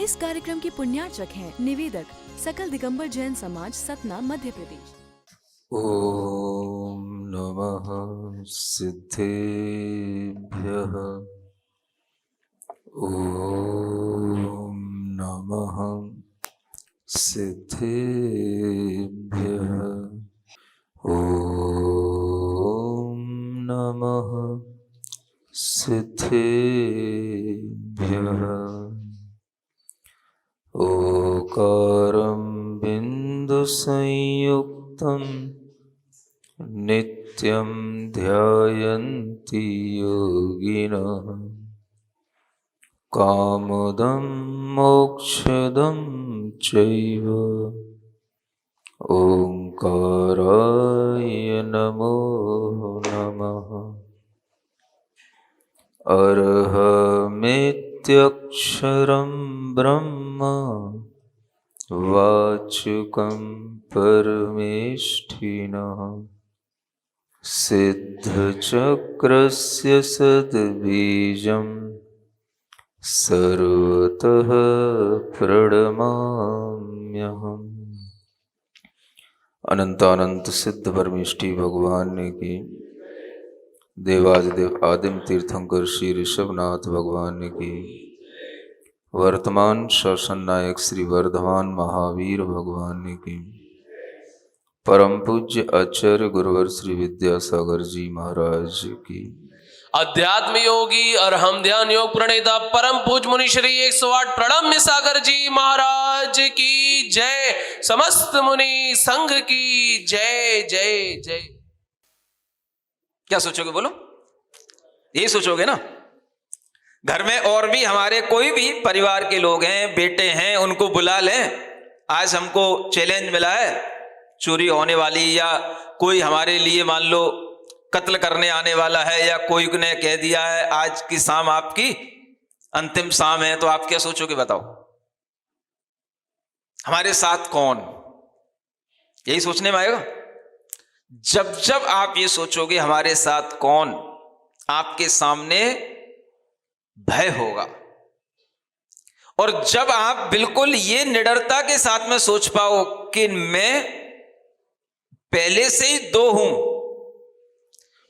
इस कार्यक्रम के पुण्यार्चक हैं निवेदक सकल दिगंबर जैन समाज, सतना, मध्य प्रदेश। ओम नमः सिद्धेभ्यः। ओम नमः सिद्धेभ्यः। ओम नमः सिद्धेभ्यः। ओकारं बिन्दुसंयुक्तं नित्यं ध्यायन्ति योगिनः। कामदं मोक्षदं चैव ओंकाराय नमो नमः। अर्हमेत्यक्षरं ब्रह्म वाचुकं परमेष्ठिनः। सिद्धचक्रस्य सद्बीजं सर्वतः प्रणमाम्यहम्। अनंतानंत सिद्ध परमेष्ठी भगवान की, देवादिदेव आदिम तीर्थंकर श्री ऋषभनाथ भगवान की, वर्तमान शासन नायक श्री वर्धमान महावीर भगवान की, परम पूज्य आचार्य गुरुवर श्री विद्यासागर जी महाराज की, अध्यात्म योगी और हम ध्यान योग प्रणेता परम पूज मुनि श्री 108 प्रणम्य सागर जी महाराज की जय। समस्त मुनि संघ की जय जय जय। क्या सोचोगे बोलो? यही सोचोगे ना? घर में और भी हमारे कोई भी परिवार के लोग हैं, बेटे हैं, उनको बुला लें। आज हमको चैलेंज मिला है, चोरी होने वाली या कोई हमारे लिए मान लो कत्ल करने आने वाला है, या कोई ने कह दिया है आज की शाम आपकी अंतिम शाम है, तो आप क्या सोचोगे बताओ? हमारे साथ कौन? यही सोचने में आएगा। जब जब आप ये सोचोगे हमारे साथ कौन, आपके सामने भय होगा। और जब आप बिल्कुल ये निडरता के साथ में सोच पाओ कि मैं पहले से ही दो हूं,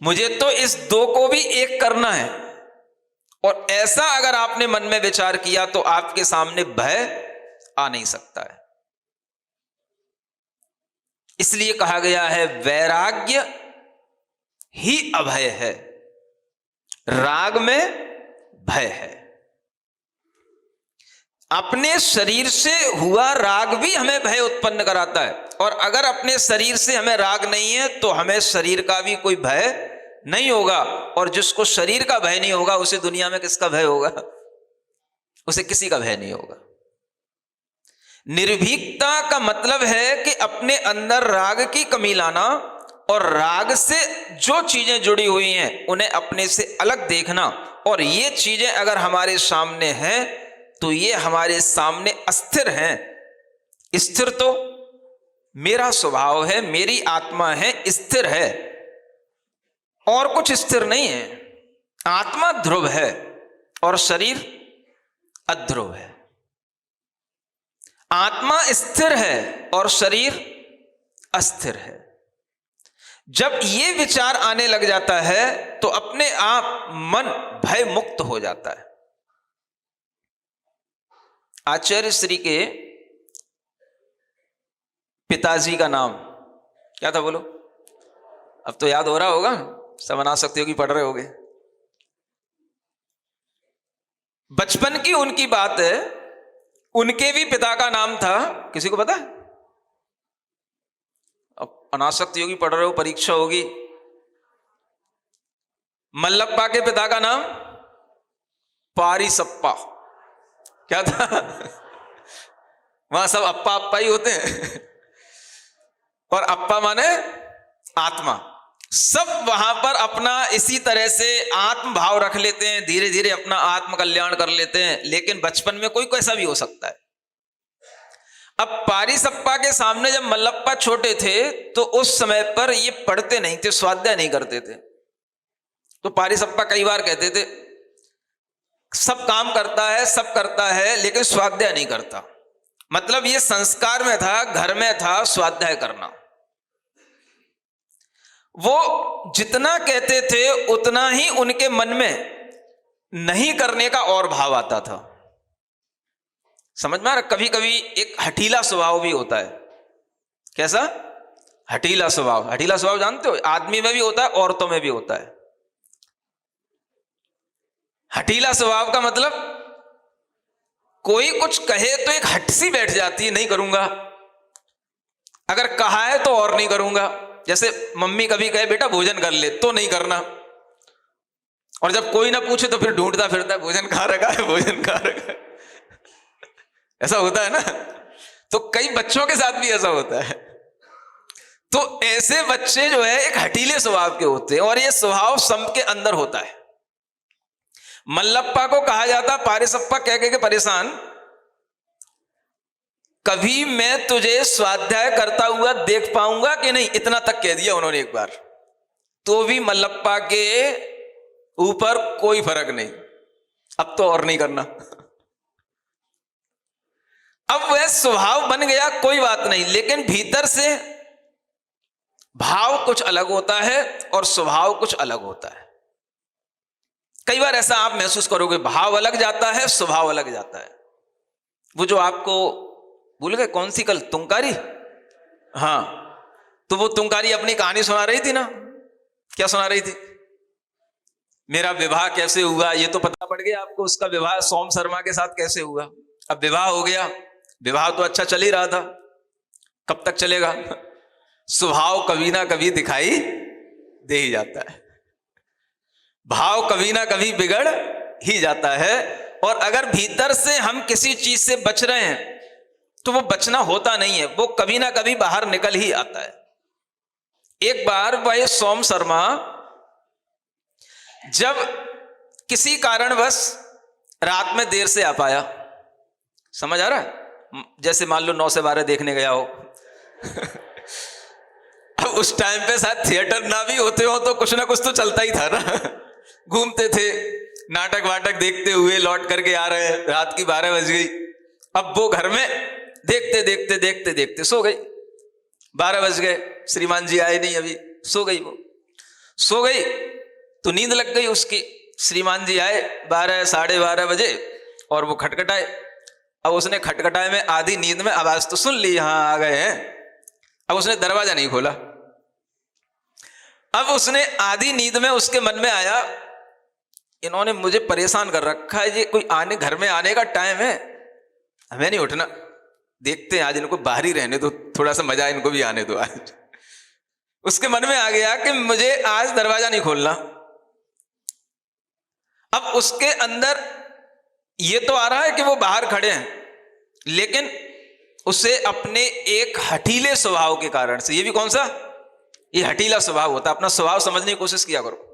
मुझे तो इस दो को भी एक करना है, और ऐसा अगर आपने मन में विचार किया तो आपके सामने भय आ नहीं सकता है। इसलिए कहा गया है वैराग्य ही अभय है, राग में भय है। अपने शरीर से हुआ राग भी हमें भय उत्पन्न कराता है, और अगर अपने शरीर से हमें राग नहीं है तो हमें शरीर का भी कोई भय नहीं होगा। और जिसको शरीर का भय नहीं होगा उसे दुनिया में किसका भय होगा? उसे किसी का भय नहीं होगा। निर्भीकता का मतलब है कि अपने अंदर राग की कमी लाना, और राग से जो चीजें जुड़ी हुई हैं उन्हें अपने से अलग देखना। और ये चीजें अगर हमारे सामने हैं तो ये हमारे सामने अस्थिर हैं। स्थिर तो मेरा स्वभाव है, मेरी आत्मा है, स्थिर है, और कुछ स्थिर नहीं है। आत्मा ध्रुव है और शरीर अध्रुव है। आत्मा स्थिर है और शरीर अस्थिर है। जब ये विचार आने लग जाता है तो अपने आप मन भय मुक्त हो जाता है। आचार्य श्री के पिताजी का नाम क्या था बोलो? अब तो याद हो रहा होगा, सब अनासक्ति योगी पढ़ रहे होगे। बचपन की उनकी बात है, उनके भी पिता का नाम था, किसी को पता है? अब अनासक्ति योगी पढ़ रहे हो, परीक्षा होगी। मल्लप्पा के पिता का नाम पारिसप्पा। क्या था? वहां सब अप्पा अप्पा ही होते हैं, और अप्पा माने आत्मा। सब वहां पर अपना इसी तरह से आत्म भाव रख लेते हैं, धीरे धीरे अपना आत्म कल्याण कर लेते हैं। लेकिन बचपन में कोई कैसा भी हो सकता है। अब पारिसप्पा के सामने जब मल्लप्पा छोटे थे तो उस समय पर ये पढ़ते नहीं थे, स्वाध्याय नहीं करते थे। तो पारिसप्पा कई बार कहते थे सब काम करता है, सब करता है, लेकिन स्वाध्याय नहीं करता। मतलब ये संस्कार में था, घर में था स्वाध्याय करना। वो जितना कहते थे उतना ही उनके मन में नहीं करने का और भाव आता था। समझ में आ रहा? कभी कभी एक हठीला स्वभाव भी होता है। कैसा? हठीला स्वभाव। हठीला स्वभाव जानते हो? आदमी में भी होता है, औरतों में भी होता है। हठीला स्वभाव का मतलब कोई कुछ कहे तो एक हट सी बैठ जाती है, नहीं करूंगा। अगर कहा है तो और नहीं करूंगा। जैसे मम्मी कभी कहे बेटा भोजन कर ले, तो नहीं करना। और जब कोई ना पूछे तो फिर ढूंढता फिरता है, भोजन कहाँ रखा है, भोजन कहाँ रखा है। ऐसा होता है ना? तो कई बच्चों के साथ भी ऐसा होता है। तो ऐसे बच्चे जो है एक हठीले स्वभाव के होते हैं, और ये स्वभाव सबके अंदर होता है। मल्लप्पा को कहा जाता पारिसप्पा कह के परेशान, कभी मैं तुझे स्वाध्याय करता हुआ देख पाऊंगा कि नहीं, इतना तक कह दिया उन्होंने एक बार। तो भी मल्लप्पा के ऊपर कोई फर्क नहीं, अब तो और नहीं करना। अब वह स्वभाव बन गया, कोई बात नहीं, लेकिन भीतर से भाव कुछ अलग होता है और स्वभाव कुछ अलग होता है। कई बार ऐसा आप महसूस करोगे, भाव अलग जाता है, स्वभाव अलग जाता है। वो जो आपको भूल गए कौन सी कल तुंकारी, हाँ, तो वो तुंकारी अपनी कहानी सुना रही थी ना। क्या सुना रही थी? मेरा विवाह कैसे हुआ, ये तो पता पड़ गया आपको। उसका विवाह सोम शर्मा के साथ कैसे हुआ। अब विवाह हो गया, विवाह तो अच्छा चल ही रहा था, कब तक चलेगा। स्वभाव कभी ना कभी दिखाई दे ही जाता है, भाव कभी ना कभी बिगड़ ही जाता है। और अगर भीतर से हम किसी चीज से बच रहे हैं तो वो बचना होता नहीं है, वो कभी ना कभी बाहर निकल ही आता है। एक बार वह सोम शर्मा जब किसी कारणवश रात में देर से आ पाया, समझ आ रहा है? जैसे मान लो 9 से 12 देखने गया हो। अब उस टाइम पे शायद थिएटर ना भी होते हो तो कुछ ना कुछ तो चलता ही था ना। घूमते थे, नाटक वाटक देखते हुए लौट करके आ रहे हैं, रात की 12 बज गई। अब वो घर में देखते देखते देखते देखते सो गई। 12 बज गए, श्रीमान जी आए नहीं अभी, सो गई। वो सो गई तो नींद लग गई उसकी। श्रीमान जी आए 12 साढ़े 12 बजे और वो खटखटाए। अब उसने खटखटाए में आधी नींद में आवाज तो सुन ली, हाँ आ गए हैं। अब उसने दरवाजा नहीं खोला। अब उसने आधी नींद में उसके मन में आया, इन्होंने मुझे परेशान कर रखा है, ये कोई आने घर में आने का टाइम है, हमें नहीं उठना, देखते हैं आज इनको बाहर ही रहने दो, थोड़ा सा मजा इनको भी आने दो आज। उसके मन में आ गया कि मुझे आज दरवाजा नहीं खोलना। अब उसके अंदर ये तो आ रहा है कि वो बाहर खड़े हैं, लेकिन उसे अपने एक हठीले स्वभाव के कारण से, ये भी कौन सा, ये हठीला स्वभाव होता है। अपना स्वभाव समझने की कोशिश किया करो।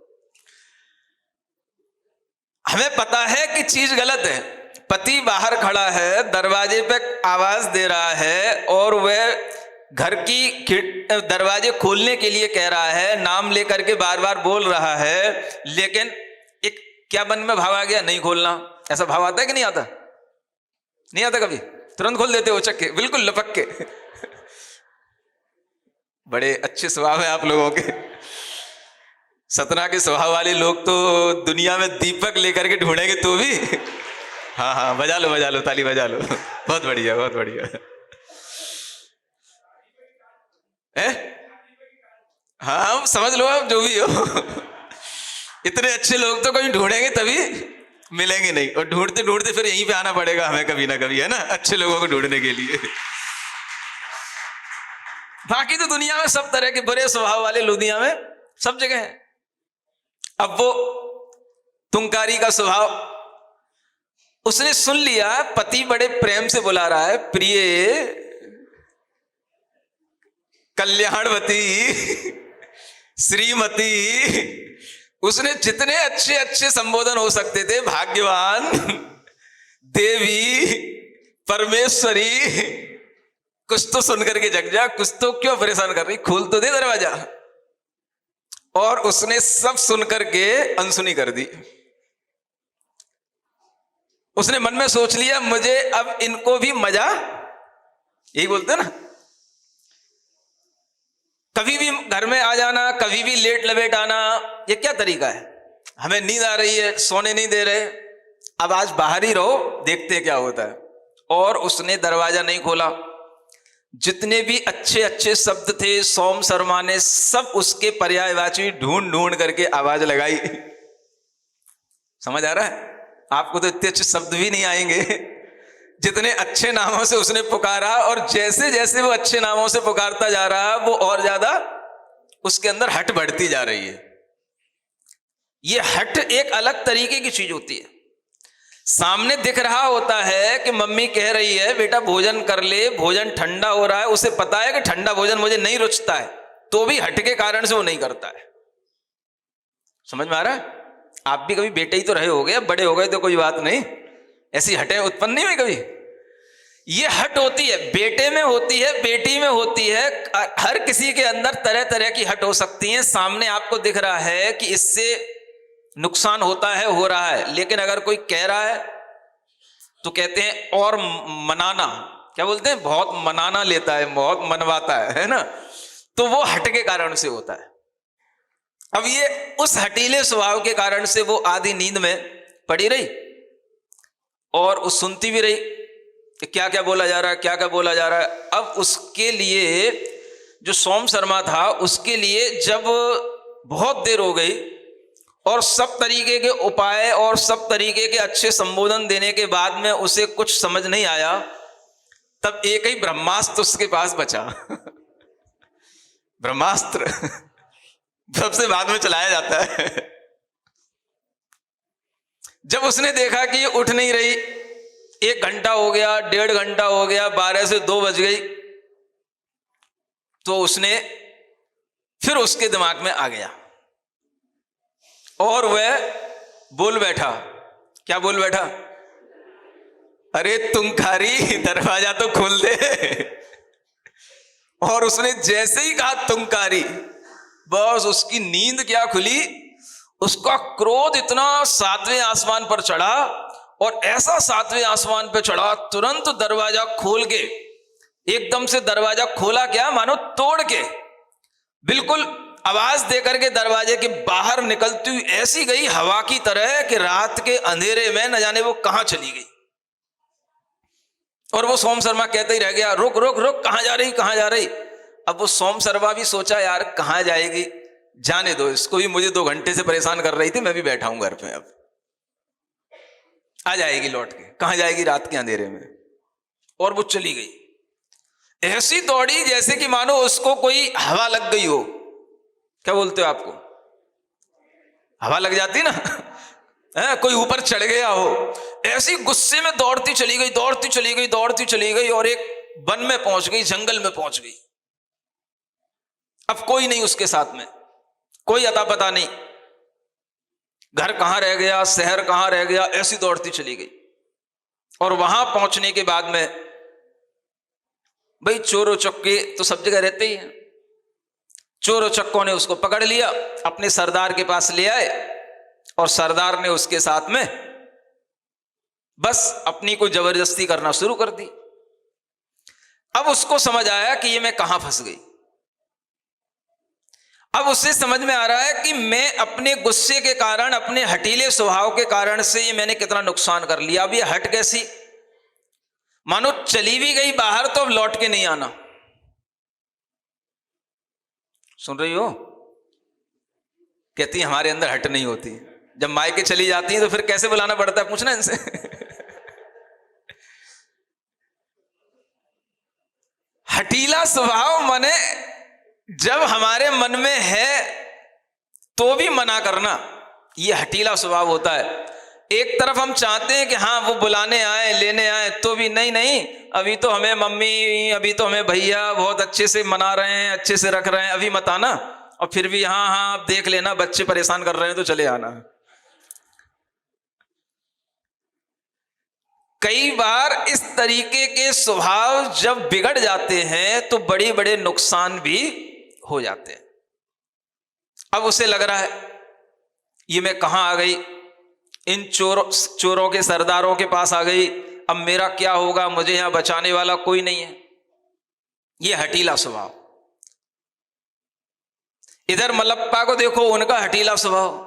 हमें पता है कि चीज गलत है, पति बाहर खड़ा है, दरवाजे पे आवाज दे रहा है और वह घर की दरवाजे खोलने के लिए कह रहा है, नाम लेकर के बार बार बोल रहा है, लेकिन एक क्या मन में भाव आ गया, नहीं खोलना। ऐसा भाव आता है कि नहीं आता? नहीं आता कभी? तुरंत खोल देते हो चक्के, बिल्कुल लपक के। बड़े अच्छे स्वभाव है आप लोगों के। सतना के स्वभाव वाले लोग तो दुनिया में दीपक लेकर के ढूंढेंगे तो भी। हाँ हाँ, बजा लो ताली बजा लो। बहुत बढ़िया, बहुत बढ़िया है। हाँ समझ लो आप, जो भी हो। इतने अच्छे लोग तो कहीं ढूंढेंगे तभी मिलेंगे नहीं, और ढूंढते ढूंढते फिर यहीं पे आना पड़ेगा हमें कभी ना कभी, है ना, अच्छे लोगों को ढूंढने के लिए। बाकी तो दुनिया में सब तरह के बुरे स्वभाव वाले लोग दुनिया में सब जगह हैं। अब वो तुंकारी का स्वभाव उसने सुन लिया, पति बड़े प्रेम से बुला रहा है, प्रिय कल्याणवती श्रीमती। उसने जितने अच्छे अच्छे संबोधन हो सकते थे, भाग्यवान, देवी, परमेश्वरी, कुछ तो सुन करके जग जा, कुछ तो क्यों परेशान कर रही, खोल तो दे दरवाजा। और उसने सब सुन करके अनसुनी कर दी। उसने मन में सोच लिया मुझे अब इनको भी मजा, यही बोलते हैं ना, कभी भी घर में आ जाना, कभी भी लेट लपेट आना, ये क्या तरीका है? हमें नींद आ रही है, सोने नहीं दे रहे, अब आज बाहर ही रहो, देखते हैं क्या होता है। और उसने दरवाजा नहीं खोला। जितने भी अच्छे अच्छे शब्द थे सोम शर्मा ने सब उसके पर्यायवाची ढूंढ ढूंढ करके आवाज लगाई। समझ आ रहा है? आपको तो इतने अच्छे शब्द भी नहीं आएंगे जितने अच्छे नामों से उसने पुकारा, और जैसे जैसे वो अच्छे नामों से पुकारता जा रहा वो और ज्यादा उसके अंदर हट बढ़ती जा रही है। ये हट एक अलग तरीके की चीज होती है। सामने दिख रहा होता है कि मम्मी कह रही है बेटा भोजन कर ले, भोजन ठंडा हो रहा है, उसे पता है कि ठंडा भोजन मुझे नहीं रुचता है, तो भी हट के कारण से वो नहीं करता है। समझ में आ रहा है? आप भी कभी बेटे ही तो रहे होगे, अब बड़े हो गए तो कोई बात नहीं, ऐसी हटें उत्पन्न नहीं हुई कभी। ये हट होती है, बेटे में होती है, बेटी में होती है, हर किसी के अंदर तरह तरह की हट हो सकती है। सामने आपको दिख रहा है कि इससे नुकसान होता है, हो रहा है, लेकिन अगर कोई कह रहा है तो कहते हैं और मनाना, क्या बोलते हैं, बहुत मनाना लेता है, बहुत मनवाता है ना, तो वो हट के कारण से होता है। अब ये उस हटीले स्वभाव के कारण से वो आधी नींद में पड़ी रही और उस सुनती भी रही कि क्या क्या बोला जा रहा है, क्या क्या बोला जा रहा है। अब उसके लिए जो सोम शर्मा था, उसके लिए जब बहुत देर हो गई और सब तरीके के उपाय और सब तरीके के अच्छे संबोधन देने के बाद में उसे कुछ समझ नहीं आया, तब एक ही ब्रह्मास्त्र उसके पास बचा। ब्रह्मास्त्र सबसे बाद में चलाया जाता है। जब उसने देखा कि ये उठ नहीं रही, 1 घंटा हो गया, 1.5 घंटा हो गया, 12 से 2 बज गई, तो उसने फिर उसके दिमाग में आ गया और वह बोल बैठा। क्या बोल बैठा? अरे तुंकारी, दरवाजा तो खोल दे। और उसने जैसे ही कहा तुंकारी, बस उसकी नींद क्या खुली, उसका क्रोध इतना 7वें आसमान पर चढ़ा, और ऐसा 7वें आसमान पर चढ़ा, तुरंत दरवाजा खोल के, एकदम से दरवाजा खोला, क्या मानो तोड़ के, बिल्कुल आवाज देकर के दरवाजे के बाहर निकलती हुई ऐसी गई हवा की तरह कि रात के अंधेरे में न जाने वो कहां चली गई। और वो सोम शर्मा कहते ही रह गया, रुक रुक रुक, कहां जा रही, कहां जा रही। अब वो सोम शर्मा भी सोचा यार कहां जाएगी, जाने दो इसको, भी मुझे 2 घंटे से परेशान कर रही थी, मैं भी बैठा हूं घर पे, अब आ जाएगी लौट के, कहां जाएगी रात के अंधेरे में। और वो चली गई, ऐसी दौड़ी जैसे कि मानो उसको कोई हवा लग गई हो। क्या बोलते हो आपको? हवा लग जाती ना है, कोई ऊपर चढ़ गया हो, ऐसी गुस्से में दौड़ती चली गई, दौड़ती चली गई, दौड़ती चली गई, और एक वन में पहुंच गई, जंगल में पहुंच गई। अब कोई नहीं उसके साथ में, कोई अता पता नहीं, घर कहां रह गया, शहर कहां रह गया, ऐसी दौड़ती चली गई। और वहां पहुंचने के बाद में भाई चोर उचक्के तो सब जगह रहते ही हैं। चोर उचक्कों ने उसको पकड़ लिया, अपने सरदार के पास ले आए, और सरदार ने उसके साथ में बस अपनी को जबरदस्ती करना शुरू कर दी। अब उसको समझ आया कि ये मैं कहां फंस गई। अब उससे समझ में आ रहा है कि मैं अपने गुस्से के कारण, अपने हटीले स्वभाव के कारण से ये मैंने कितना नुकसान कर लिया। अब ये हट कैसी, मानो चली भी गई बाहर तो अब लौट के नहीं आना। सुन रही हो? कहती हमारे अंदर हट नहीं होती, जब मायके चली जाती है तो फिर कैसे बुलाना पड़ता है, पूछना इनसे। हटीला स्वभाव माने जब हमारे मन में है तो भी मना करना, ये हटीला स्वभाव होता है। एक तरफ हम चाहते हैं कि हाँ वो बुलाने आए, लेने आए, तो भी नहीं नहीं, अभी तो हमें मम्मी, अभी तो हमें भैया बहुत अच्छे से मना रहे हैं, अच्छे से रख रहे हैं, अभी मत आना। और फिर भी हाँ हाँ आप देख लेना, बच्चे परेशान कर रहे हैं तो चले आना। कई बार इस तरीके के स्वभाव जब बिगड़ जाते हैं तो बड़े बड़े नुकसान भी हो जाते हैं। अब उसे लग रहा है ये मैं कहां आ गई, इन चोरों के सरदारों के पास आ गई, अब मेरा क्या होगा, मुझे यहां बचाने वाला कोई नहीं है। ये हठीला स्वभाव। इधर मल्लप्पा को देखो, उनका हठीला स्वभाव,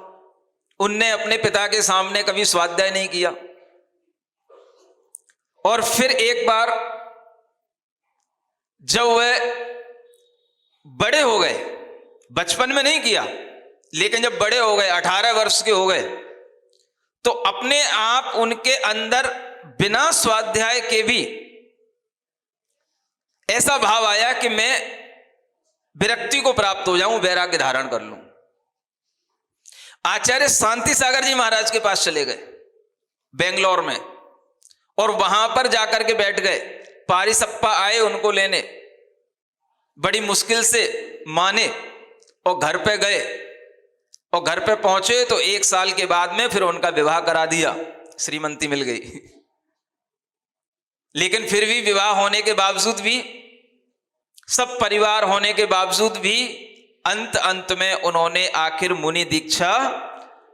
उनने अपने पिता के सामने कभी स्वाध्याय नहीं किया। और फिर एक बार जब वह बड़े हो गए, बचपन में नहीं किया, लेकिन जब बड़े हो गए, 18 वर्ष के हो गए, तो अपने आप उनके अंदर बिना स्वाध्याय के भी ऐसा भाव आया कि मैं विरक्ति को प्राप्त हो जाऊं, वैराग्य धारण कर लूं। आचार्य शांति सागर जी महाराज के पास चले गए बेंगलोर में, और वहां पर जाकर के बैठ गए। पारिसप्पा आए उनको लेने, बड़ी मुश्किल से माने और घर पे गए, और घर पे पहुंचे तो 1 साल के बाद में फिर उनका विवाह करा दिया, श्रीमंती मिल गई। लेकिन फिर भी विवाह होने के बावजूद भी, सब परिवार होने के बावजूद भी, अंत में उन्होंने आखिर मुनि दीक्षा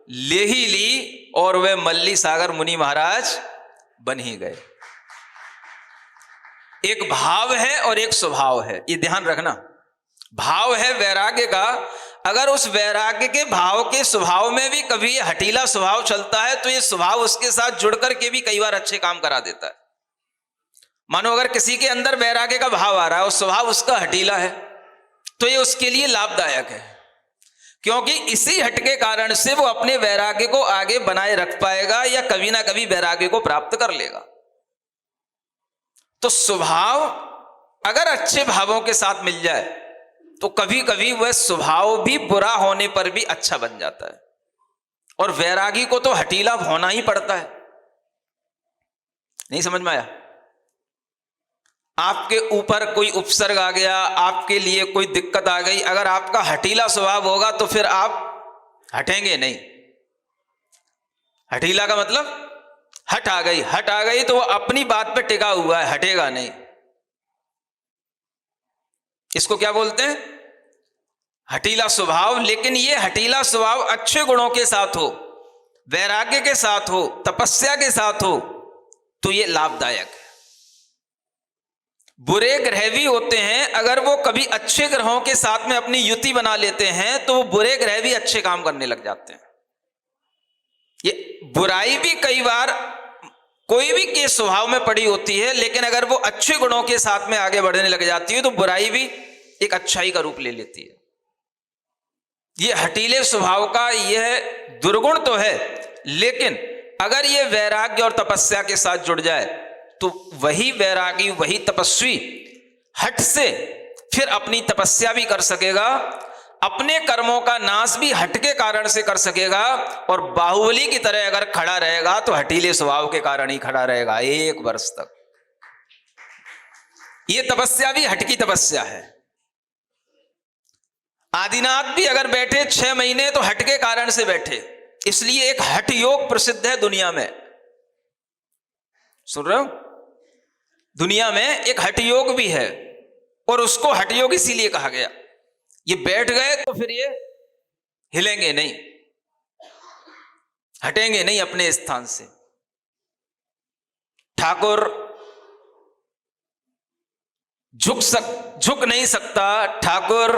ले ही ली, और वे मल्ली सागर मुनि महाराज बन ही गए। एक भाव है और एक स्वभाव है, ये ध्यान रखना। भाव है वैराग्य का, अगर उस वैराग्य के भाव के स्वभाव में भी कभी ये हठीला स्वभाव चलता है, तो ये स्वभाव उसके साथ जुड़कर के भी कई बार अच्छे काम करा देता है। मानो अगर किसी के अंदर वैराग्य का भाव आ रहा है और स्वभाव उसका हठीला है, तो ये उसके लिए लाभदायक है, क्योंकि इसी हट के कारण से वो अपने वैराग्य को आगे बनाए रख पाएगा या कभी ना कभी वैराग्य को प्राप्त कर लेगा। तो स्वभाव अगर अच्छे भावों के साथ मिल जाए तो कभी कभी वह स्वभाव भी बुरा होने पर भी अच्छा बन जाता है, और वैरागी को तो हठीला होना ही पड़ता है। नहीं समझ में आया? आपके ऊपर कोई उपसर्ग आ गया, आपके लिए कोई दिक्कत आ गई, अगर आपका हठीला स्वभाव होगा तो फिर आप हटेंगे नहीं। हठीला का मतलब हट आ गई तो वो अपनी बात पे टिका हुआ है, हटेगा नहीं। इसको क्या बोलते हैं? हठीला स्वभाव। लेकिन ये हठीला स्वभाव अच्छे गुणों के साथ हो, वैराग्य के साथ हो, तपस्या के साथ हो, तो ये लाभदायक है। बुरे ग्रह भी होते हैं, अगर वो कभी अच्छे ग्रहों के साथ में अपनी युति बना लेते हैं तो वो बुरे ग्रह भी अच्छे काम करने लग जाते हैं। ये बुराई भी कई बार कोई भी के स्वभाव में पड़ी होती है, लेकिन अगर वो अच्छे गुणों के साथ में आगे बढ़ने लग जाती है तो बुराई भी एक अच्छाई का रूप ले लेती है। ये हठीले स्वभाव का यह दुर्गुण तो है, लेकिन अगर ये वैराग्य और तपस्या के साथ जुड़ जाए तो वही वैरागी, वही तपस्वी हठ से फिर अपनी तपस्या भी कर सकेगा, अपने कर्मों का नाश भी हट के कारण से कर सकेगा, और बाहुबली की तरह अगर खड़ा रहेगा तो हठीले स्वभाव के कारण ही खड़ा रहेगा 1 वर्ष तक। ये तपस्या भी हट की तपस्या है। आदिनाथ भी अगर बैठे 6 महीने तो हट के कारण से बैठे, इसलिए एक हठ योग प्रसिद्ध है दुनिया में। सुन रहे हो? दुनिया में एक हठ योग भी है, और उसको हठ योग इसीलिए कहा गया। ये बैठ गए तो फिर ये हिलेंगे नहीं, हटेंगे नहीं अपने स्थान से। ठाकुर झुक नहीं सकता, ठाकुर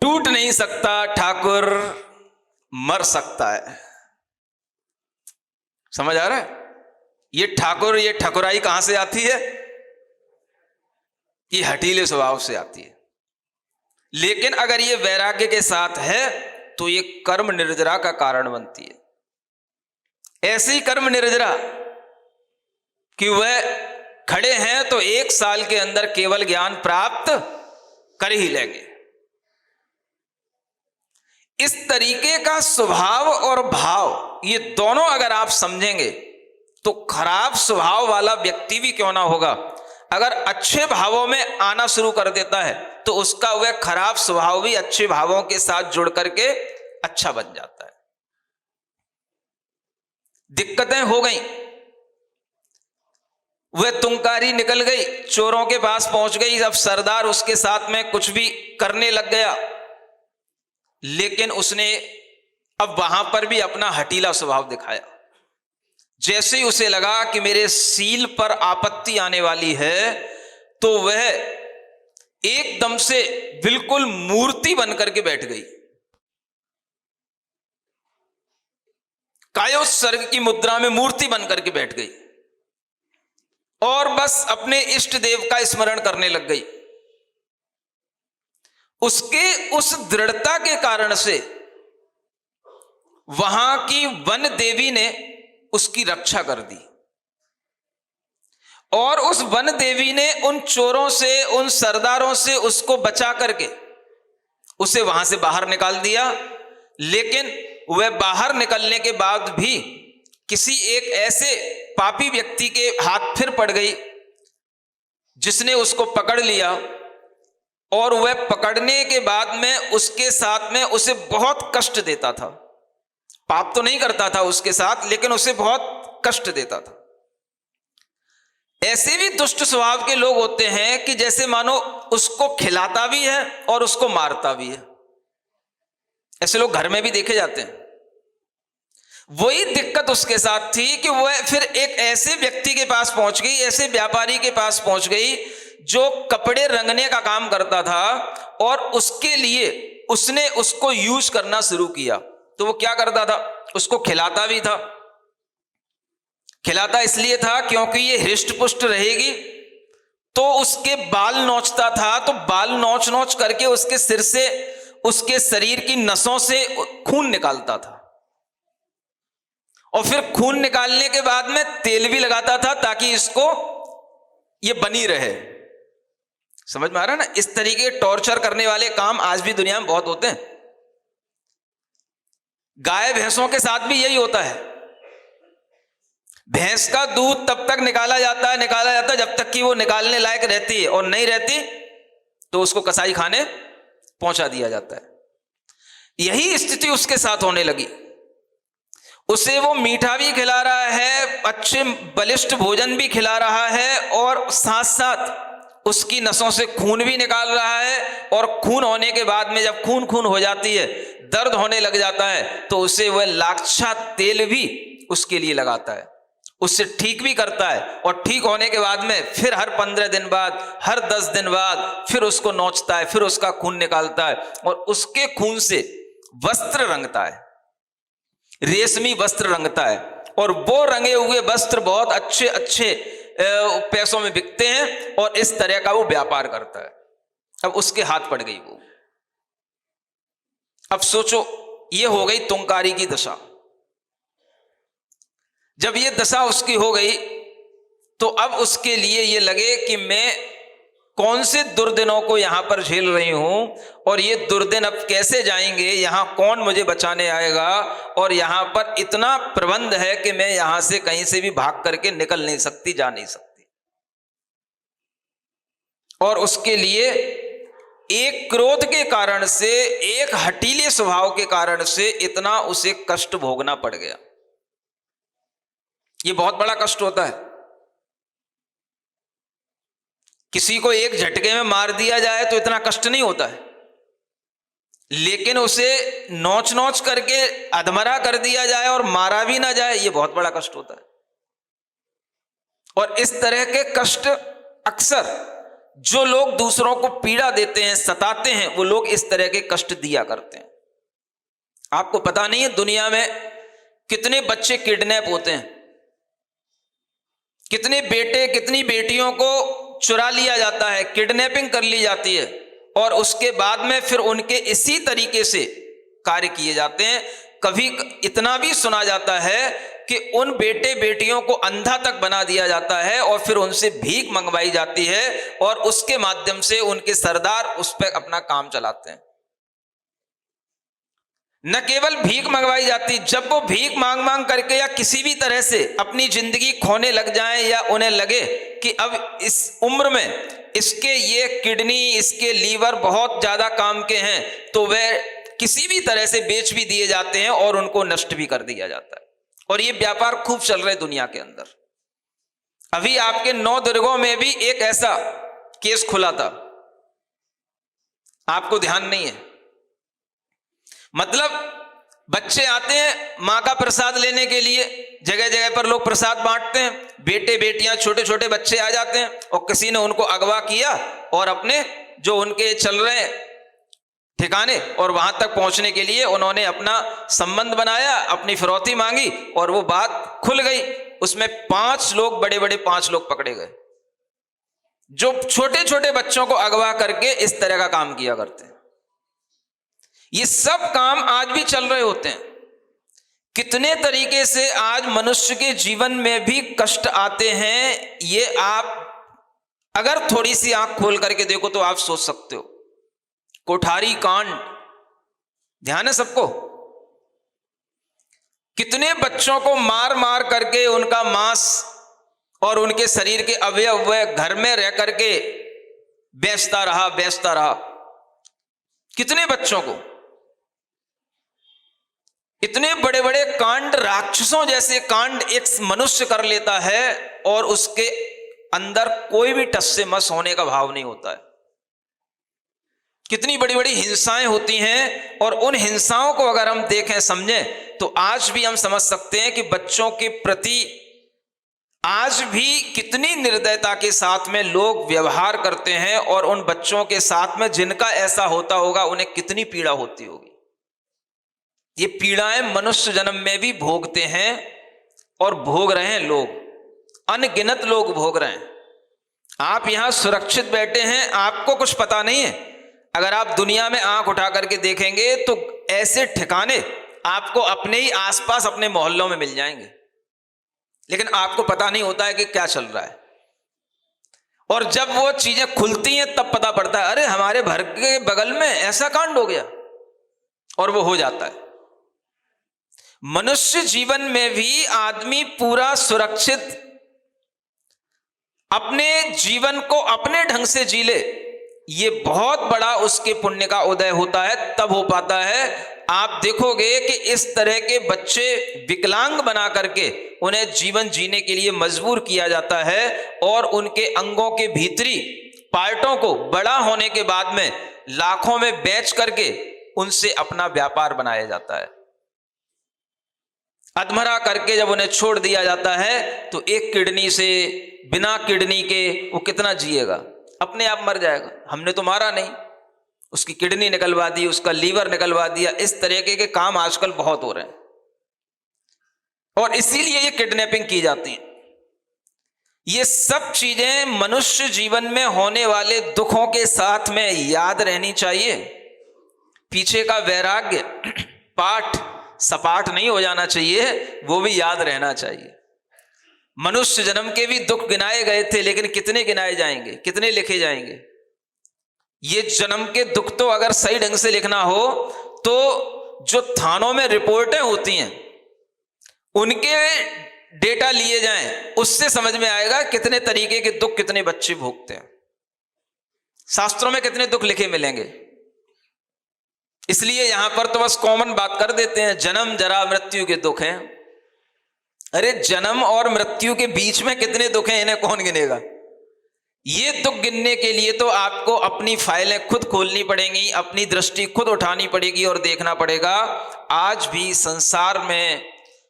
टूट नहीं सकता, ठाकुर मर सकता है। समझ आ रहा है? ये ठाकुर, ये ठकुराई कहां से आती है? ये हठीले स्वभाव से आती है। लेकिन अगर ये वैराग्य के साथ है तो ये कर्म निर्जरा का कारण बनती है। ऐसी कर्म निर्जरा कि वह खड़े हैं तो 1 साल के अंदर केवल ज्ञान प्राप्त कर ही लेंगे। इस तरीके का स्वभाव और भाव, ये दोनों अगर आप समझेंगे तो खराब स्वभाव वाला व्यक्ति भी क्यों ना होगा, अगर अच्छे भावों में आना शुरू कर देता है तो उसका वह खराब स्वभाव भी अच्छे भावों के साथ जुड़ करके अच्छा बन जाता है। दिक्कतें हो गई, वह तुंकारी निकल गई, चोरों के पास पहुंच गई, अब सरदार उसके साथ में कुछ भी करने लग गया, लेकिन उसने अब वहां पर भी अपना हठीला स्वभाव दिखाया। जैसे ही उसे लगा कि मेरे सील पर आपत्ति आने वाली है, तो वह एकदम से बिल्कुल मूर्ति बनकर के बैठ गई। कायोत्सर्ग की मुद्रा में मूर्ति बनकर के बैठ गई और बस अपने इष्ट देव का स्मरण करने लग गई। उसके उस दृढ़ता के कारण से वहां की वन देवी ने उसकी रक्षा कर दी और उस वन देवी ने उन चोरों से, उन सरदारों से उसको बचा करके उसे वहां से बाहर निकाल दिया। लेकिन वह बाहर निकलने के बाद भी किसी एक ऐसे पापी व्यक्ति के हाथ फिर पड़ गई जिसने उसको पकड़ लिया और वह पकड़ने के बाद में उसके साथ में उसे बहुत कष्ट देता था। पाप तो नहीं करता था उसके साथ, लेकिन उसे बहुत कष्ट देता था। ऐसे भी दुष्ट स्वभाव के लोग होते हैं कि जैसे मानो उसको खिलाता भी है और उसको मारता भी है। ऐसे लोग घर में भी देखे जाते हैं। वही दिक्कत उसके साथ थी कि वह फिर एक ऐसे व्यक्ति के पास पहुंच गई, ऐसे व्यापारी के पास पहुंच गई जो कपड़े रंगने का काम करता था और उसके लिए उसने उसको यूज करना शुरू किया। तो वो क्या करता था, उसको खिलाता भी था। खिलाता इसलिए था क्योंकि ये हृष्ट पुष्ट रहेगी, तो उसके बाल नोचता था, तो बाल नोच नोच करके उसके सिर से, उसके शरीर की नसों से खून निकालता था और फिर खून निकालने के बाद में तेल भी लगाता था ताकि इसको ये बनी रहे। समझ में आ रहा है ना? इस तरीके के टॉर्चर करने वाले काम आज भी दुनिया में बहुत होते हैं। गाय भैंसों के साथ भी यही होता है। भैंस का दूध तब तक निकाला जाता है जब तक कि वो निकालने लायक रहती है, और नहीं रहती तो उसको कसाई खाने पहुंचा दिया जाता है। यही स्थिति उसके साथ होने लगी। उसे वो मीठा भी खिला रहा है, अच्छे बलिष्ठ भोजन भी खिला रहा है और साथ साथ उसकी नसों से खून भी निकाल रहा है। और खून होने के बाद में जब खून हो जाती है, दर्द होने लग जाता है, तो उसे वह लाक्षा तेल भी उसके लिए लगाता है, उससे ठीक भी करता है। और ठीक होने के बाद में फिर हर 15 दिन बाद, हर 10 दिन बाद फिर उसको नोचता है, फिर उसका खून निकालता है और उसके खून से वस्त्र रंगता है, रेशमी वस्त्र रंगता है। और वो रंगे हुए वस्त्र बहुत अच्छे अच्छे पैसों में बिकते हैं और इस तरह का वो व्यापार करता है। अब उसके हाथ पड़ गई वो। अब सोचो, ये हो गई तुंकारी की दशा। जब ये दशा उसकी हो गई तो अब उसके लिए ये लगे कि मैं कौन से दुर्दिनों को यहां पर झेल रही हूं और ये दुर्दिन अब कैसे जाएंगे, यहां कौन मुझे बचाने आएगा। और यहां पर इतना प्रबंध है कि मैं यहां से कहीं से भी भाग करके निकल नहीं सकती, जा नहीं सकती। और उसके लिए एक क्रोध के कारण से, एक हठीले स्वभाव के कारण से इतना उसे कष्ट भोगना पड़ गया। ये बहुत बड़ा कष्ट होता है। किसी को एक झटके में मार दिया जाए तो इतना कष्ट नहीं होता है, लेकिन उसे नोच नोच करके अधमरा कर दिया जाए और मारा भी ना जाए, ये बहुत बड़ा कष्ट होता है। और इस तरह के कष्ट अक्सर जो लोग दूसरों को पीड़ा देते हैं, सताते हैं, वो लोग इस तरह के कष्ट दिया करते हैं। आपको पता नहीं है दुनिया में कितने बच्चे किडनैप होते हैं, कितने बेटे, कितनी बेटियों को चुरा लिया जाता है, किडनैपिंग कर ली जाती है और उसके बाद में फिर उनके इसी तरीके से कार्य किए जाते हैं। कभी इतना भी सुना जाता है कि उन बेटे बेटियों को अंधा तक बना दिया जाता है और फिर उनसे भीख मंगवाई जाती है और उसके माध्यम से उनके सरदार उस पर अपना काम चलाते हैं। न केवल भीख मंगवाई जाती, जब वो भीख मांग मांग करके या किसी भी तरह से अपनी जिंदगी खोने लग जाएं या उन्हें लगे कि अब इस उम्र में इसके ये किडनी, इसके लीवर बहुत ज्यादा काम के हैं, तो वे किसी भी तरह से बेच भी दिए जाते हैं और उनको नष्ट भी कर दिया जाता है। और ये व्यापार खूब चल रहा है दुनिया के अंदर। अभी आपके 9 दुर्गों में भी एक ऐसा केस खुला था, आपको ध्यान नहीं है। मतलब बच्चे आते हैं माँ का प्रसाद लेने के लिए, जगह जगह पर लोग प्रसाद बांटते हैं, बेटे बेटियां छोटे छोटे बच्चे आ जाते हैं और किसी ने उनको अगवा किया और अपने जो उनके चल रहे ठिकाने और वहां तक पहुंचने के लिए उन्होंने अपना संबंध बनाया, अपनी फिरौती मांगी और वो बात खुल गई। उसमें 5 लोग, बड़े बड़े 5 लोग पकड़े गए जो छोटे छोटे बच्चों को अगवा करके इस तरह का काम किया करते हैं। ये सब काम आज भी चल रहे होते हैं। कितने तरीके से आज मनुष्य के जीवन में भी कष्ट आते हैं, ये आप अगर थोड़ी सी आंख खोल करके देखो तो आप सोच सकते हो। कोठारी कांड ध्यान है सबको? कितने बच्चों को मार मार करके उनका मांस और उनके शरीर के अवयव घर में रह करके बेचता रहा। कितने बच्चों को, इतने बड़े बड़े कांड, राक्षसों जैसे कांड एक मनुष्य कर लेता है और उसके अंदर कोई भी टस से मस होने का भाव नहीं होता है। कितनी बड़ी बड़ी हिंसाएं होती हैं और उन हिंसाओं को अगर हम देखें समझें तो आज भी हम समझ सकते हैं कि बच्चों के प्रति आज भी कितनी निर्दयता के साथ में लोग व्यवहार करते हैं और उन बच्चों के साथ में जिनका ऐसा होता होगा उन्हें कितनी पीड़ा होती होगी। ये पीड़ाएं मनुष्य जन्म में भी भोगते हैं और भोग रहे हैं लोग, अनगिनत लोग भोग रहे हैं। आप यहां सुरक्षित बैठे हैं, आपको कुछ पता नहीं है। अगर आप दुनिया में आंख उठा करके देखेंगे तो ऐसे ठिकाने आपको अपने ही आसपास अपने मोहल्लों में मिल जाएंगे, लेकिन आपको पता नहीं होता है कि क्या चल रहा है। और जब वो चीजें खुलती हैं तब पता पड़ता है, अरे हमारे घर के बगल में ऐसा कांड हो गया, और वो हो जाता है। मनुष्य जीवन में भी आदमी पूरा सुरक्षित अपने जीवन को अपने ढंग से जी ले, ये बहुत बड़ा उसके पुण्य का उदय होता है, तब हो पाता है। आप देखोगे कि इस तरह के बच्चे विकलांग बना करके उन्हें जीवन जीने के लिए मजबूर किया जाता है और उनके अंगों के भीतरी पार्टों को बड़ा होने के बाद में लाखों में बेच करके उनसे अपना व्यापार बनाया जाता है। अधमरा करके जब उन्हें छोड़ दिया जाता है तो एक किडनी से, बिना किडनी के वो कितना जिएगा, अपने आप मर जाएगा। हमने तो मारा नहीं, उसकी किडनी निकलवा दी, उसका लीवर निकलवा दिया। इस तरीके के काम आजकल बहुत हो रहे हैं और इसीलिए ये किडनैपिंग की जाती है। ये सब चीजें मनुष्य जीवन में होने वाले दुखों के साथ में याद रहनी चाहिए। पीछे का वैराग्य पाठ सपाट नहीं हो जाना चाहिए, वो भी याद रहना चाहिए। मनुष्य जन्म के भी दुख गिनाए गए थे, लेकिन कितने गिनाए जाएंगे, कितने लिखे जाएंगे। ये जन्म के दुख तो अगर सही ढंग से लिखना हो तो जो थानों में रिपोर्टें होती हैं उनके डेटा लिए जाएं, उससे समझ में आएगा कितने तरीके के दुख कितने बच्चे भोगते हैं। शास्त्रों में कितने दुख लिखे मिलेंगे। इसलिए यहां पर तो बस कॉमन बात कर देते हैं, जन्म जरा मृत्यु के दुख हैं। अरे जन्म और मृत्यु के बीच में कितने दुख हैं, इन्हें कौन गिनेगा। ये दुख गिनने के लिए तो आपको अपनी फाइलें खुद खोलनी पड़ेंगी, अपनी दृष्टि खुद उठानी पड़ेगी और देखना पड़ेगा आज भी संसार में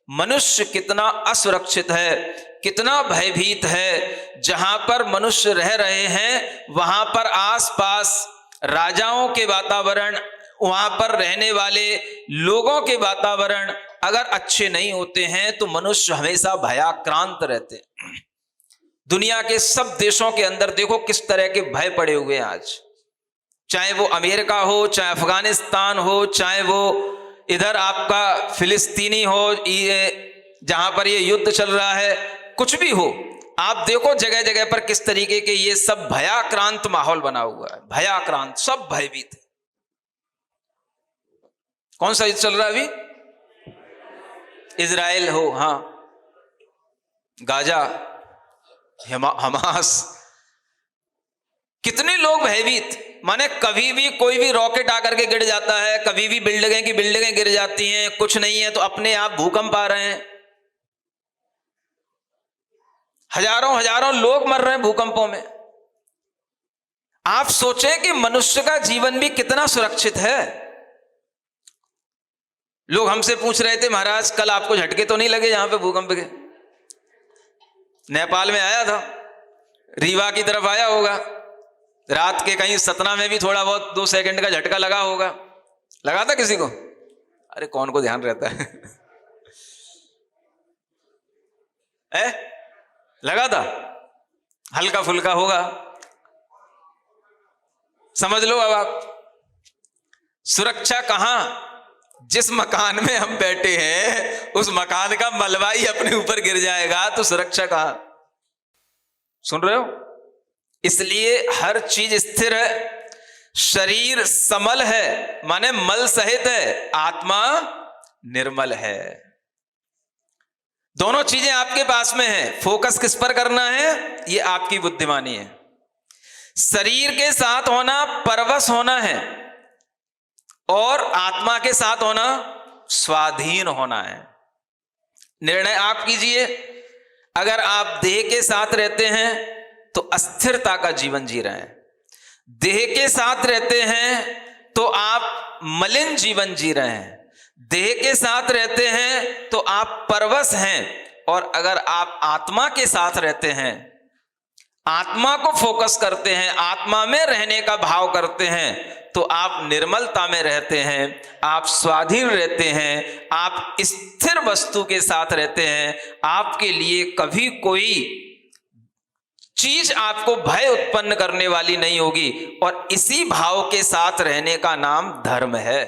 मनुष्य कितना असुरक्षित है, कितना भयभीत है। जहां पर मनुष्य रह रहे हैं वहां पर आसपास राजाओं के वातावरण, वहां पर रहने वाले लोगों के वातावरण अगर अच्छे नहीं होते हैं तो मनुष्य हमेशा भयाक्रांत रहते हैं। दुनिया के सब देशों के अंदर देखो किस तरह के भय पड़े हुए हैं आज, चाहे वो अमेरिका हो, चाहे अफगानिस्तान हो, चाहे वो इधर आपका फिलिस्तीनी हो, जहां पर ये युद्ध चल रहा है, कुछ भी हो, आप देखो जगह जगह पर किस तरीके के ये सब भयाक्रांत माहौल बना हुआ है। भयाक्रांत, सब भयभीत है। कौन सा युद्ध चल रहा है अभी? इजराइल हो, हाँ, गाजा, हमास, कितने लोग भयभीत। माने कभी भी कोई भी रॉकेट आकर के गिर जाता है, कभी भी बिल्डिंगें की बिल्डिंगें गिर जाती हैं, कुछ नहीं है तो अपने आप भूकंप आ रहे हैं, हजारों हजारों लोग मर रहे हैं भूकंपों में। आप सोचें कि मनुष्य का जीवन भी कितना सुरक्षित है। लोग हमसे पूछ रहे थे महाराज कल आपको झटके तो नहीं लगे यहां पे भूकंप के? नेपाल में आया था, रीवा की तरफ आया होगा, रात के कहीं सतना में भी थोड़ा बहुत 2 सेकंड का झटका लगा होगा। लगा था किसी को? अरे कौन को ध्यान रहता है लगा था, हल्का फुल्का होगा, समझ लो। अब आप सुरक्षा कहां? जिस मकान में हम बैठे हैं उस मकान का मलबा ही अपने ऊपर गिर जाएगा तो सुरक्षा कहां? सुन रहे हो? इसलिए हर चीज स्थिर है, शरीर समल है माने मल सहित है, आत्मा निर्मल है। दोनों चीजें आपके पास में है, फोकस किस पर करना है ये आपकी बुद्धिमानी है। शरीर के साथ होना परवश होना है और आत्मा के साथ होना स्वाधीन होना है। निर्णय आप कीजिए। अगर आप देह के साथ रहते हैं तो अस्थिरता का जीवन जी रहे हैं, देह के साथ रहते हैं तो आप मलिन जीवन जी रहे हैं, देह के साथ रहते हैं तो आप परवश हैं, और अगर आप आत्मा के साथ रहते हैं, आत्मा को फोकस करते हैं, आत्मा में रहने का भाव करते हैं, तो आप निर्मलता में रहते हैं, आप स्वाधीन रहते हैं, आप स्थिर वस्तु के साथ रहते हैं। आपके लिए कभी कोई चीज आपको भय उत्पन्न करने वाली नहीं होगी, और इसी भाव के साथ रहने का नाम धर्म है।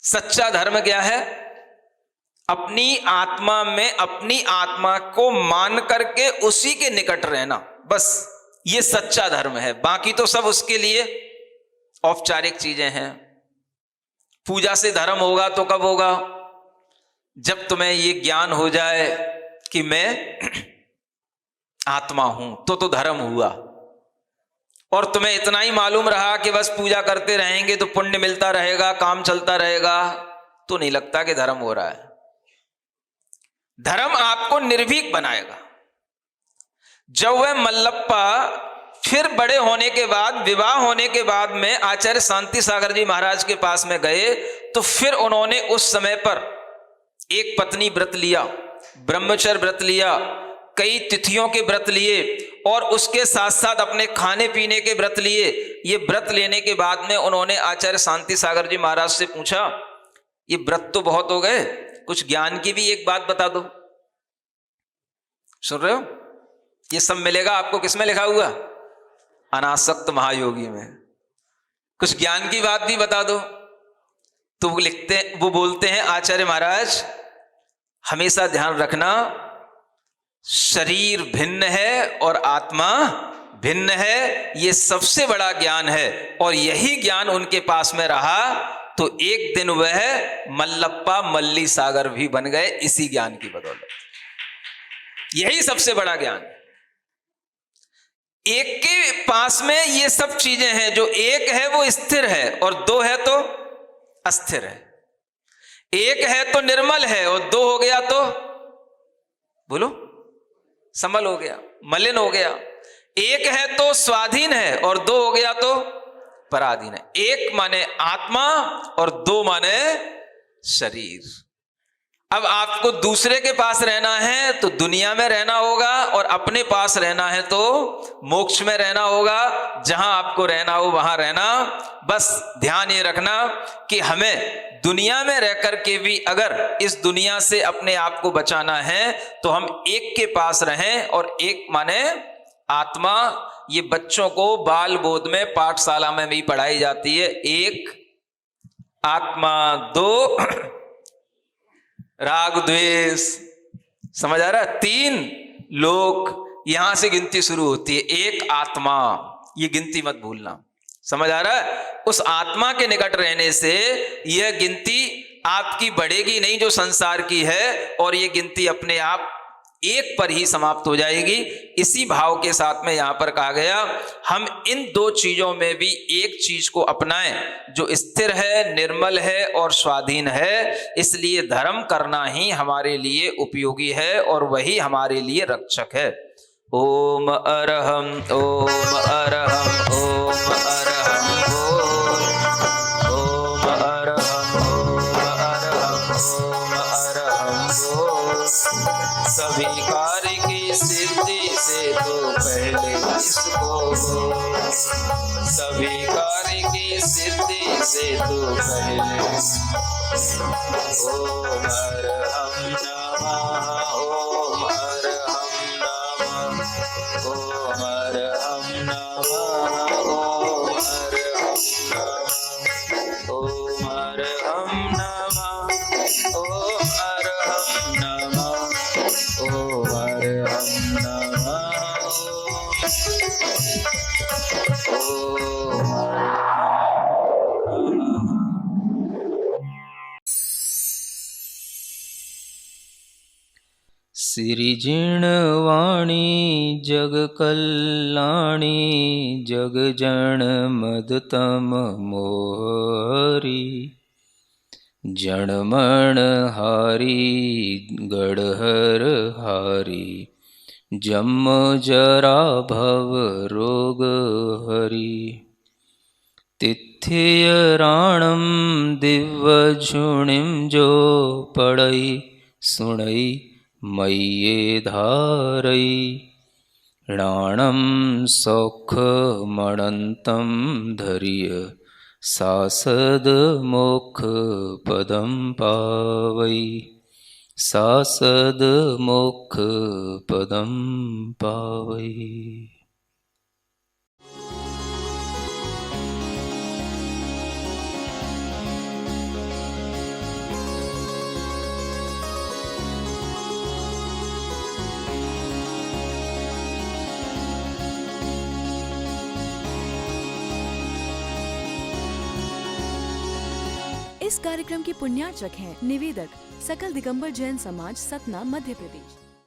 सच्चा धर्म क्या है? अपनी आत्मा में अपनी आत्मा को मान करके उसी के निकट रहना, बस ये सच्चा धर्म है। बाकी तो सब उसके लिए औपचारिक चीजें हैं। पूजा से धर्म होगा तो कब होगा? जब तुम्हें ये ज्ञान हो जाए कि मैं आत्मा हूं, तो धर्म हुआ। और तुम्हें इतना ही मालूम रहा कि बस पूजा करते रहेंगे तो पुण्य मिलता रहेगा, काम चलता रहेगा, तो नहीं लगता कि धर्म हो रहा है। धर्म आपको निर्भीक बनाएगा। जब वह मल्लप्पा फिर बड़े होने के बाद, विवाह होने के बाद में आचार्य शांति सागर जी महाराज के पास में गए, तो फिर उन्होंने उस समय पर एक पत्नी व्रत लिया, ब्रह्मचर्य व्रत लिया, कई तिथियों के व्रत लिए, और उसके साथ साथ अपने खाने पीने के व्रत लिए। ये व्रत लेने के बाद में उन्होंने आचार्य शांति सागर जी महाराज से पूछा, ये व्रत तो बहुत हो गए, कुछ ज्ञान की भी एक बात बता दो। सुन रहे हो? ये सब मिलेगा आपको किसमें लिखा हुआ? अनासक्त महायोगी में। कुछ ज्ञान की बात भी बता दो। तो वो बोलते हैं, आचार्य महाराज हमेशा ध्यान रखना, शरीर भिन्न है और आत्मा भिन्न है, ये सबसे बड़ा ज्ञान है। और यही ज्ञान उनके पास में रहा तो एक दिन वह मल्लप्पा मल्ली सागर भी बन गए, इसी ज्ञान की बदौलत। यही सबसे बड़ा ज्ञान। एक के पास में ये सब चीजें हैं, जो एक है वो स्थिर है और दो है तो अस्थिर है। एक है तो निर्मल है और दो हो गया तो बोलो समल हो गया, मलिन हो गया। एक है तो स्वाधीन है और दो हो गया तो पराधीन है। एक माने आत्मा और दो माने शरीर। अब आपको दूसरे के पास रहना है तो दुनिया में रहना होगा, और अपने पास रहना है तो मोक्ष में रहना होगा। जहां आपको रहना हो वहां रहना। बस ध्यान ये रखना कि हमें दुनिया में रह करके भी अगर इस दुनिया से अपने आप को बचाना है तो हम एक के पास रहें, और एक माने आत्मा। ये बच्चों को बाल बोध में पाठशाला में भी पढ़ाई जाती है। एक आत्मा, दो राग द्वेष, समझ आ रहा है? तीन लोक, यहां से गिनती शुरू होती है। एक आत्मा, ये गिनती मत भूलना, समझ आ रहा है? उस आत्मा के निकट रहने से यह गिनती आपकी बढ़ेगी नहीं जो संसार की है, और ये गिनती अपने आप एक पर ही समाप्त हो जाएगी। इसी भाव के साथ में यहां पर कहा गया, हम इन दो चीजों में भी एक चीज को अपनाएं जो स्थिर है, निर्मल है और स्वाधीन है। इसलिए धर्म करना ही हमारे लिए उपयोगी है और वही हमारे लिए रक्षक है। ओम अरहम, ओम अरहम, ओम अरहम, ओम अरहम, ओम। तो पहले इसको गो, सभी कार्य की सिद्धि से तो पहले ओम अरहम नमः, ओम अरहम नमः, ओम अरहम नमः, ओम अरहम नमः, ओम अरहम नमः, ओम अरहम नमः, ओम सिरिजिणवाणी जग कल्याणी जग जन मदतम मोहरी, जनमण हारी गढ़हर हारी, जन्म जरा भव रोग हरि। तिथ्य राणम दिव्य झुणिम जो पढ़ई सुनई मय्ये धारई, राणम सौख मणंतम धर्य सासद मोक्ष पदम पावई, सासद मोक्ष पदम पावई। इस कार्यक्रम के पुण्यार्चक हैं निवेदक सकल दिगंबर जैन समाज, सतना, मध्य प्रदेश।